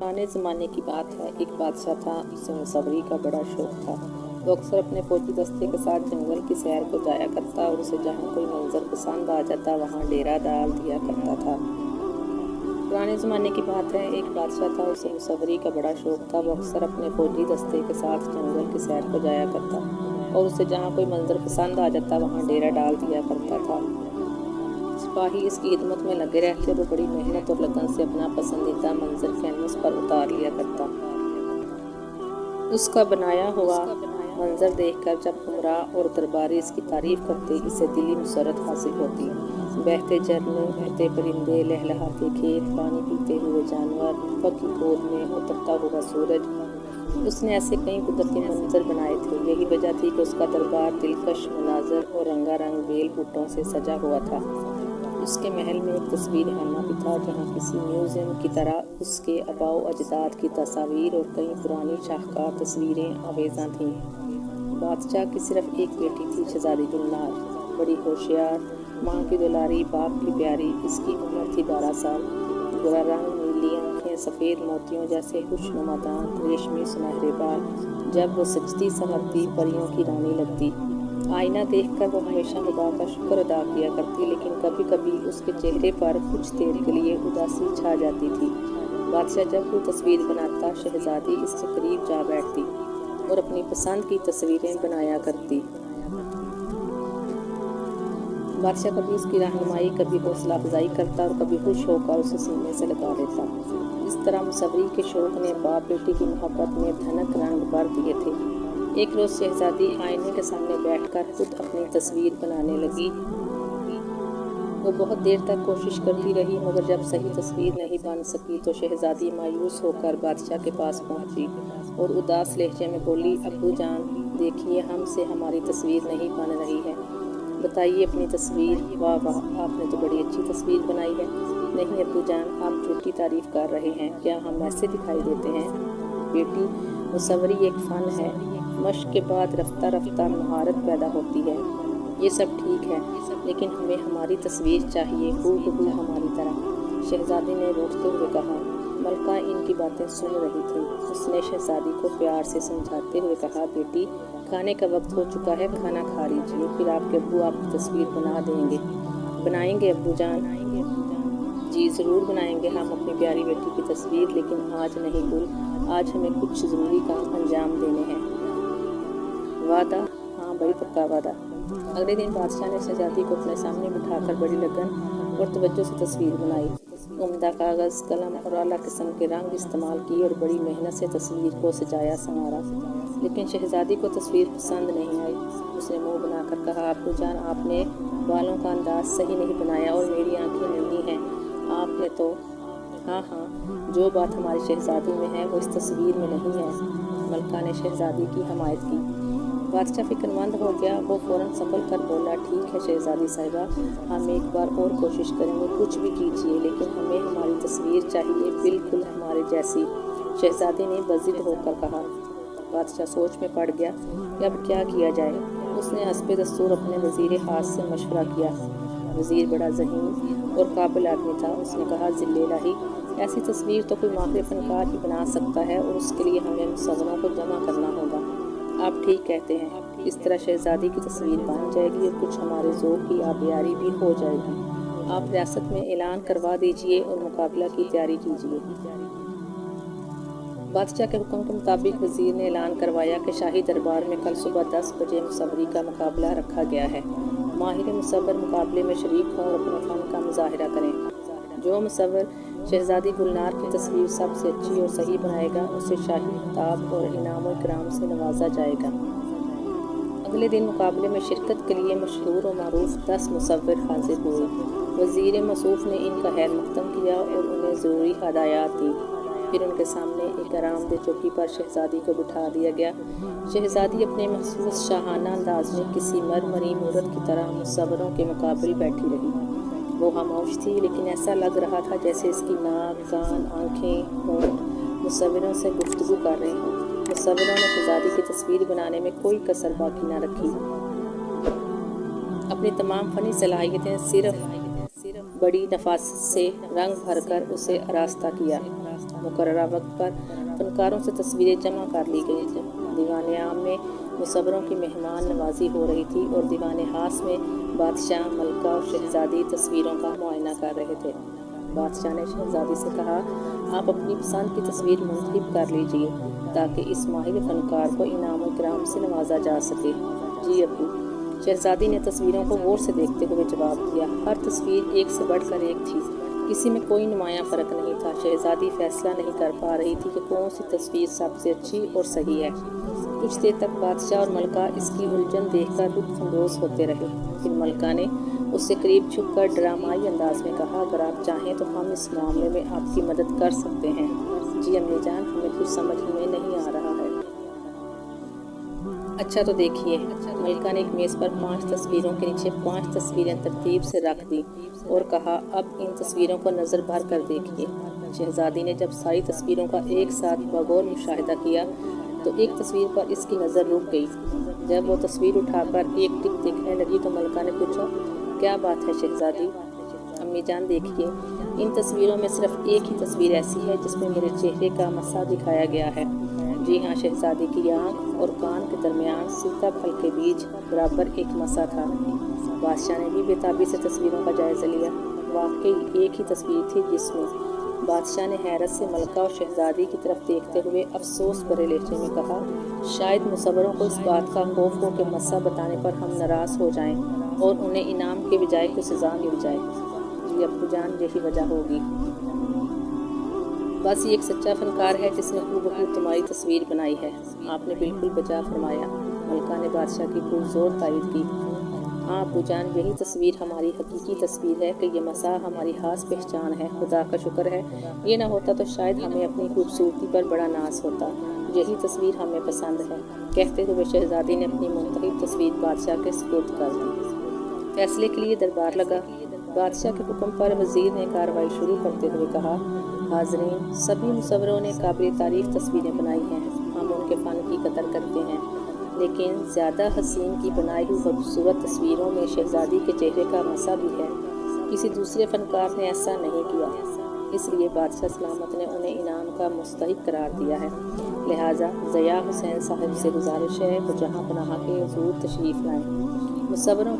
पुराने ज़माने की बात है। एक बादशाह था, उसे मुसव्वरी का बड़ा शौक था। वो अक्सर अपने फौजी दस्ते के साथ जंगल की सैर को जाया करता और उसे जहाँ कोई मंजर पसंद आ जाता वहाँ डेरा डाल दिया करता था। पुराने ज़माने की बात है। एक बादशाह था, उसे मुसव्वरी का बड़ा शौक था। वो अक्सर अपने फौजी दस्ते के साथ जंगल की सैर को जाया करता और उसे जहाँ कोई मंजर पसंद आ जाता वहाँ डेरा डाल दिया करता था। सिपाही इसकी खिदमत में लगे रहते और वो बड़ी मेहनत और लगन से अपना पसंदीदा मंजर कैनवस पर उतार लिया करता। उसका बनाया हुआ मंजर देखकर जब उमरा और दरबारी इसकी तारीफ करते, इसे दिली मुसरत हासिल होती। बहते झरने, उड़ते परिंदे, लहलहाते खेत, पानी पीते हुए जानवर, पक की गोद में उतरता हुआ सूरज, उसने ऐसे कई कुदरती मंजर बनाए थे। यही वजह थी कि उसका दरबार दिलकश मनाजर और रंगारंग बेल बूटों से सजा हुआ था। उसके महल में एक तस्वीर खाना भी था, जहाँ किसी म्यूजियम की तरह उसके आबाओ अजदाद की तस्वीर और कई पुरानी शाहकार तस्वीरें आवेज़ां थीं। बादशाह की सिर्फ एक बेटी थी, शहजादी गुलनार, बड़ी होशियार, माँ की दुलारी, बाप की प्यारी। इसकी उम्र थी 12 साल। गोरा रंग, नीली आँखें, सफ़ेद मोतियों जैसे खुशनुमा दांत, रेशमी सुनहरे बाल। जब वो सजती संवरती परियों की रानी लगती। आईना देखकर वो हमेशा खुदा का शुक्र अदा किया करती, लेकिन कभी कभी उसके चेहरे पर कुछ देर के लिए उदासी छा जाती थी। बादशाह जब कोई तस्वीर बनाता, शहजादी इसके करीब जा बैठती और अपनी पसंद की तस्वीरें बनाया करती। बादशाह कभी उसकी रहनुमाई, कभी हौसला अफजाई करता और कभी खुश होकर उसे सीने से लगा लेता। इस तरह मुसव्वरी के शौक ने बाप बेटी की मोहब्बत में धनक रंग भर दिए थे। एक रोज़ शहजादी आईने के सामने बैठकर खुद अपनी तस्वीर बनाने लगी। वो बहुत देर तक कोशिश करती रही, मगर जब सही तस्वीर नहीं बन सकी तो शहजादी मायूस होकर बादशाह के पास पहुंची और उदास लहजे में बोली, अब्बू जान, देखिए हमसे हमारी तस्वीर नहीं बन रही है, बताइए अपनी तस्वीर। वाह वाह, आपने तो बड़ी अच्छी तस्वीर बनाई है। नहीं अब्बू जान, आप झूठी तारीफ कर रहे हैं, क्या हम ऐसे दिखाई देते हैं? बेटी, मुसव्वरी एक फ़न है, मश्क के बाद रफ्ता रफ्ता महारत पैदा होती है। ये सब ठीक है, लेकिन हमें हमारी तस्वीर चाहिए, हूबहू हमारी तरह। शहजादी ने रूठते हुए कहा। मलका इनकी बातें सुन रही थी। उसने शहजादी को प्यार से समझाते हुए कहा, बेटी, खाने का वक्त हो चुका है, खाना खा लीजिए, फिर आपके अब्बू आपकी तस्वीर बना देंगे। बनाएंगे अब्बू जान? जी ज़रूर बनाएंगे हम अपनी प्यारी बेटी की तस्वीर, लेकिन आज नहीं गुल, आज हमें कुछ ज़रूरी काम अंजाम देने हैं। वादा? हाँ बड़ी पक्का वादा। अगले दिन बादशाह ने शहजादी को अपने सामने बिठाकर बड़ी लगन और तवज्जो से तस्वीर बनाई। उम्दा कागज़, कलम और आला किस्म के रंग इस्तेमाल किए और बड़ी मेहनत से तस्वीर को सजाया संवारा, लेकिन शहजादी को तस्वीर पसंद नहीं आई। उसने मुंह बनाकर कहा, अब्बू जान, आपने बालों का अंदाज सही नहीं बनाया और मेरी आंखें नन्ही हैं। आपने तो हाँ, जो बात हमारी शहजादी में है वो इस तस्वीर में नहीं है। मलका ने शहजादी की हमायत की। बादशाह फिक्रमंद हो गया। वो फ़ौरन संभल कर बोला, ठीक है शहजादी साहिबा, हम एक बार और कोशिश करेंगे, कुछ भी कीजिए, लेकिन हमें हमारी तस्वीर चाहिए, बिल्कुल हमारे जैसी। शहजादी ने बज़िद होकर कहा। बादशाह सोच में पड़ गया कि अब क्या किया जाए। उसने हस्बे दस्तूर अपने वज़ीर ख़ास से मशवरा किया। वज़ीर बड़ा ज़हीन और काबिल आदमी था। उसने कहा, ज़िल्ले-इलाही, ऐसी तस्वीर तो कोई माहिर फ़नकार ही बना सकता है और उसके लिए हमें मुसव्वरों को जमा करना होगा। आप ठीक कहते हैं, इस तरह शहजादी की तस्वीर बन जाएगी और कुछ हमारे ज़ौक़ की आबियारी भी हो जाएगी। आप रियासत में ऐलान करवा दीजिए और मुकाबला की तैयारी कीजिए। बादशाह के हुक्म के मुताबिक वज़ीर ने ऐलान करवाया कि शाही दरबार में कल सुबह 10 बजे मुसव्वरी का मुकाबला रखा गया है। माहिर मुसव्वर मुकाबले में शरीक हों और अपने फ़न का मुज़ाहिरा करें। जो मुसव्वर शहजादी गुलनार की तस्वीर सबसे अच्छी और सही बनाएगा, उसे शाही खिताब और इनाम और इकराम से नवाजा जाएगा। अगले दिन मुकाबले में शिरकत के लिए मशहूर और मारूफ 10 मुसव्वर हाजिर हुए। वज़ीर मसूफ़ ने इनका खैर मक़दम किया और उन्हें ज़रूरी हदायत दी। फिर उनके सामने एक आरामदेह चौकी पर शहजादी को बिठा दिया गया। शहजादी अपने मखसूस शाहाना अंदाज में किसी मरमरी मूरत की तरह मुसव्वरों के मुकाबले बैठी रही। वो खामोश थी, लेकिन ऐसा लग रहा था जैसे इसकी नाक, कान, आँखें, होंठ मुसव्वरों से गुफ्तगू कर रहे हों। मुसव्वरों ने शहजादी की तस्वीर बनाने में कोई कसर बाकी न रखी। अपनी तमाम फ़नी सलाहियतें सिर्फ बड़ी नफासत से रंग भरकर उसे आरास्ता किया। मुकर्ररा वक्त पर फनकारों से तस्वीरें जमा कर ली गई थीं। दीवान आम में मुसव्वरों की मेहमान नवाजी हो रही थी और दीवान खास में बादशाह, मलका और शहजादी तस्वीरों का मुआयना कर रहे थे। बादशाह ने शहजादी से कहा, आप अपनी पसंद की तस्वीर मुंतखब कर लीजिए ताकि इस माहिर फनकार को इनाम इकराम से नवाजा जा सके। जी अब्बू, शहजादी ने तस्वीरों को गौर से देखते हुए जवाब दिया। हर तस्वीर एक से बढ़कर एक थी, किसी में कोई नुमायां फ़र्क नहीं था। शहजादी फैसला नहीं कर पा रही थी कि कौन सी तस्वीर सबसे अच्छी और सही है। कुछ देर तक बादशाह और मलका इसकी उलझन देखकर लुत्फ़अंदोज़ होते रहे। फिर मलका ने उससे करीब झुककर ड्रामाई अंदाज में कहा, अगर आप चाहें तो हम इस मामले में आपकी मदद कर सकते हैं। जी अम्मी जान, हमें कुछ समझ में नहीं आ रहा है। अच्छा तो देखिए। मलका ने एक मेज़ पर 5 तस्वीरों के नीचे 5 तस्वीरें तरतीब से रख दी और कहा, अब इन तस्वीरों को नज़र भर कर देखिए। शहजादी ने जब सारी तस्वीरों का एक साथ बगौर मुशाहिदा किया तो एक तस्वीर पर इसकी नज़र रुक गई। जब वो तस्वीर उठाकर एक टिक देखने लगी तो मलका ने पूछा, क्या बात है शहजादी? अम्मी जान देखिए, इन तस्वीरों में सिर्फ एक ही तस्वीर ऐसी है जिसमें मेरे चेहरे का मसा दिखाया गया है। जी हाँ, शहजादी की आँख और कान के दरमियान सीताफल के बीच बराबर एक मसा था। बादशाह ने भी बेताबी से तस्वीरों का जायज़ा लिया। वाकई एक ही तस्वीर थी जिसमें बादशाह ने हैरत से मलका और शहजादी की तरफ देखते हुए अफसोस भरे लहजे में कहा, शायद मुसव्वरों को इस बात का खौफ हो कि मसा बताने पर हम नाराज़ हो जाएं और उन्हें इनाम के बजाय कोई सज़ा मिल जाए। जी अब्बू जान, यही वजह होगी। बस ये एक सच्चा फनकार है जिसने हूबहू तुम्हारी तस्वीर बनाई है। आपने बिल्कुल बजा फरमाया। मलका ने बादशाह की पुरज़ोर तारीफ की। हाँ अब्बू जान, यही तस्वीर हमारी हकीकी तस्वीर है कि ये मसा हमारी खास पहचान है। खुदा का शुक्र है, ये ना होता तो शायद हमें अपनी खूबसूरती पर बड़ा नाज होता। यही तस्वीर हमें पसंद है। कहते हुए शहजादी ने अपनी मुंतखब तस्वीर बादशाह के सुपुर्द कर दी। फैसले के लिए दरबार लगा। बादशाह के हुक्म पर वज़ीर ने कार्रवाई शुरू करते हुए कहा, हाज़रीन, सभी मुसव्वरों ने काबिल तारीफ़ तस्वीरें बनाई हैं। हम उनके फ़न की कदर करते हैं, लेकिन ज़्यादा हसीन की बनाई हुई खूबसूरत तस्वीरों में शहजादी के चेहरे का मसा भी है। किसी दूसरे फ़नकार ने ऐसा नहीं किया, इसलिए बादशाह सलामत ने उन्हें इनाम का मुस्तहिक करार दिया है। लिहाजा ज़िया हुसैन साहब से गुजारिश है वो जहाँ पनाह के ज़रूर तशरीफ़ लाएँ। मुसव्वरों